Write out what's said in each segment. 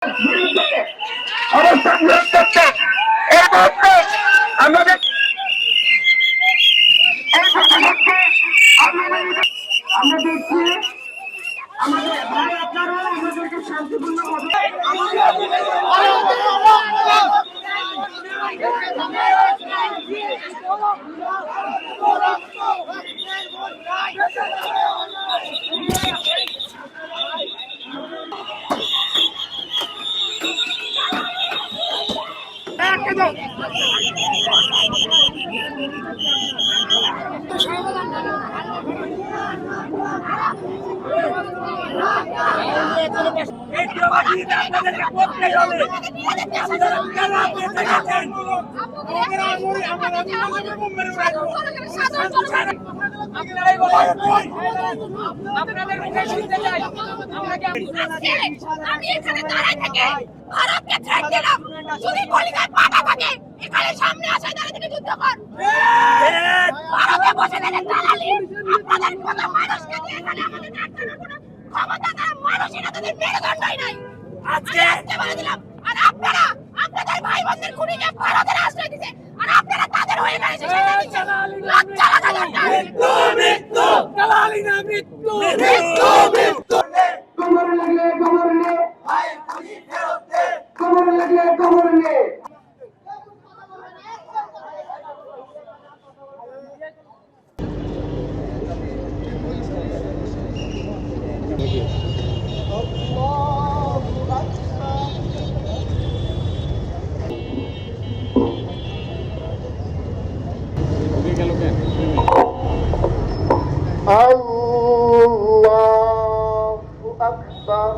অবস্থান গ্রহণ করছে। এই মুহূর্তে আমাদের আমরা দেখছি আমাদের ভাই আপনারা আমাদেরকে শান্তিপূর্ণ আপনাদের মুখে শুনতে চাই। আমি এখানে দাঁড়ায় থেকে ভারতকে থ্রেট দিলাম, যদি কলিকায় পাটা থাকে এখানে সামনে আসে দাঁড়িয়ে থেকে যুদ্ধ কর। ভারতে বসে থেকে দালালি, আপনাদের মতো মানুষকে দিয়ে এখানে আমাদের আটকানোর কোনো ক্ষমতা তারা মানুষই না, তাদের মেরুদণ্ডই নাই। আজকে বলে দিলাম, আর আপনারা আপনাদের ভাই বোনদের খুনিকে ভারতের আশ্রয় দিতে, আর আপনারা তাদের হয়ে গেছে। লজ্জা লাগা দরকার। মৃত্যু মৃত্যু দালালি না, মৃত্যু মৃত্যু মৃত্যু। কবর লাগলে কবর নে, ভাই খুনি ফেরত দে। কবর লাগলে কবর নে। আল্লাহু আকবার।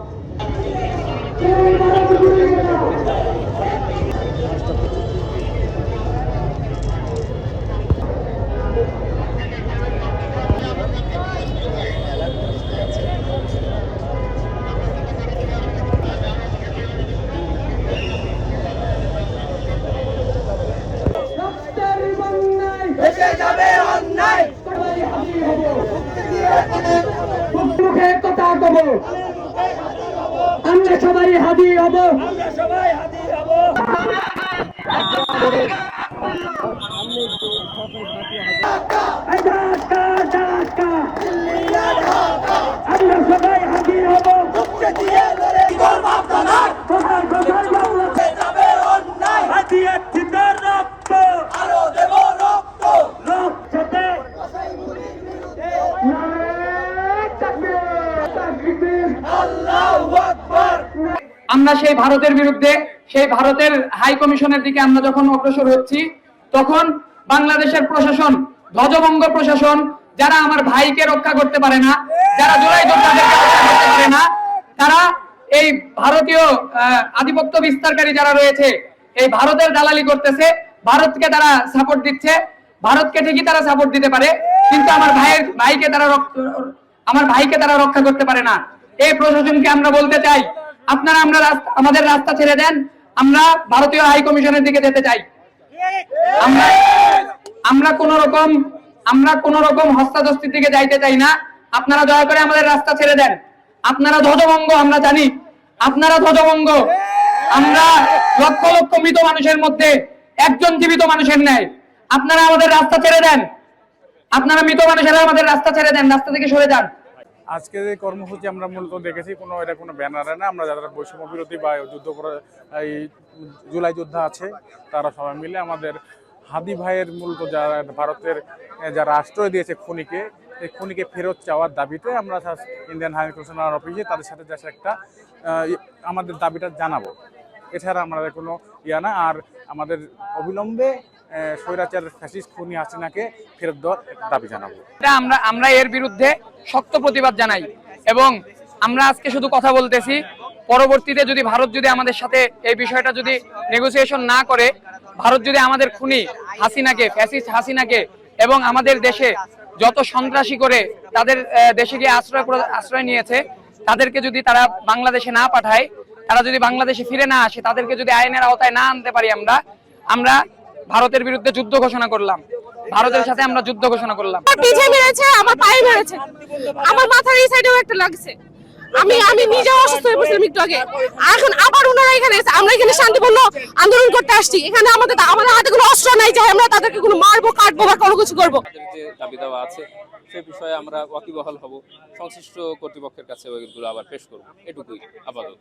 ভেসে যাবে অন্যায়, মুখে কথা কব, আমরা সবাই হাদি হব। আমরা সবাই হাজির হব। আমরা সবাই হাদি হব। মুখে দিয়ে লড়ে করব আপনার, ভেসে যাবে অন্যায়। হাদিয়া চিতার রক্ত, আরো দেব রক্ত। রক্ততে নারে তাকবীর। আল্লাহু আকবার। আমরা সেই ভারতের বিরুদ্ধে, সেই ভারতের হাই কমিশনের দিকে আমরা যখন অগ্রসর হচ্ছি, তখন বাংলাদেশের প্রশাসন, ধ্বজভঙ্গ প্রশাসন, যারা আমার ভাইকে রক্ষা করতে পারে না, যারা জুলাই যোদ্ধাদেরকে রক্ষা করতে পারে না, তারা এই ভারতীয় আধিপত্য বিস্তারকারী যারা রয়েছে, এই ভারতের দালালি করতেছে, ভারতকে তারা সাপোর্ট দিচ্ছে। ভারতকে ঠিকই তারা সাপোর্ট দিতে পারে, কিন্তু আমার ভাইকে তারা রক্ষা করতে পারে না। এই প্রশাসনকে আমরা বলতে চাই, আপনারা আমাদের রাস্তা ছেড়ে দেন, আমরা ভারতীয় হাই কমিশনের দিকে যেতে চাই। আমরা কোন রকম হস্তাধস্তির দিকে যাইতে চাই না। আপনারা দয়া করে আমাদের রাস্তা ছেড়ে দেন। আপনারা ধ্বজভঙ্গ, আমরা জানি আপনারা ধ্বজভঙ্গ। আমরা লক্ষ লক্ষ মৃত মানুষের মধ্যে একজন জীবিত মানুষের ন্যায়। আপনারা আমাদের রাস্তা ছেড়ে দেন, আপনারা মৃত মানুষেরা আমাদের রাস্তা ছেড়ে দেন, রাস্তা থেকে সরে যান। আজকের এই কর্মসূচি আমরা মূলত দেখেছি এটা কোনো ব্যানারে না, আমরা যারা বৈষম্য বিরোধী বা এই জুলাই যোদ্ধা আছে তারা সবাই মিলে আমাদের হাদি ভাইয়ের মূলত যারা ভারতের যারা আশ্রয় দিয়েছে খুনিকে, এই খুনিকে ফেরত চাওয়ার দাবিতে আমরা ইন্ডিয়ান হাই কমিশনার অফিসে তাদের সাথে জাস্ট একটা আমাদের দাবিটা জানাবো। এছাড়া আমাদের কোনো না, আর আমাদের অবিলম্বে স্বৈরাচার ফ্যাসিস্ট খুনি হাসিনাকে ফেরত দেওয়ার দাবি জানাবো। আমরা এর বিরুদ্ধে শক্ত প্রতিবাদ জানাই, এবং আমরা আজকে শুধু কথা বলতেছি, পরবর্তীতে যদি ভারত যদি আমাদের সাথে এই বিষয়টা যদি নেগোসিয়েশন না করে, ভারত যদি আমাদের খুনি হাসিনাকে, ফ্যাসিস্ট হাসিনাকে এবং আমাদের দেশে যত সন্ত্রাসী করে তাদের দেশে গিয়ে আশ্রয় নিয়েছে, তাদেরকে যদি তারা বাংলাদেশে না পাঠায়, তারা যদি বাংলাদেশে ফিরে না আসে, তাদেরকে যদি আইনের আওতায় না আনতে পারি, আমরা ভারতের বিরুদ্ধে যুদ্ধ ঘোষণা করলাম। ভারতের সাথে আমরা যুদ্ধ ঘোষণা করলাম। পিঠে মেরেছে, আমার পায়ে মেরেছে, আমার মাথার এই সাইডেও একটা লাগছে। আমি নিজেও অসুস্থ হয়ে পড়ছিলাম একটু আগে, এখন আবার ওনারা এখানে এসে আমরা এখানে শান্তিপূর্ণ আন্দোলন করতে আসছি। এখানে আমাদের হাতে কোনো অস্ত্র নাই যে আমরা তাদেরকে কোনো মারবো কাটবো বা কোনো কিছু করবো। যে দাবি দেওয়া আছে সেই বিষয়ে আমরা ওয়াকিবহাল হব, সংশ্লিষ্ট কর্তৃপক্ষের কাছে ওইগুলো আবার পেশ করব, এটুকুই আপাতত।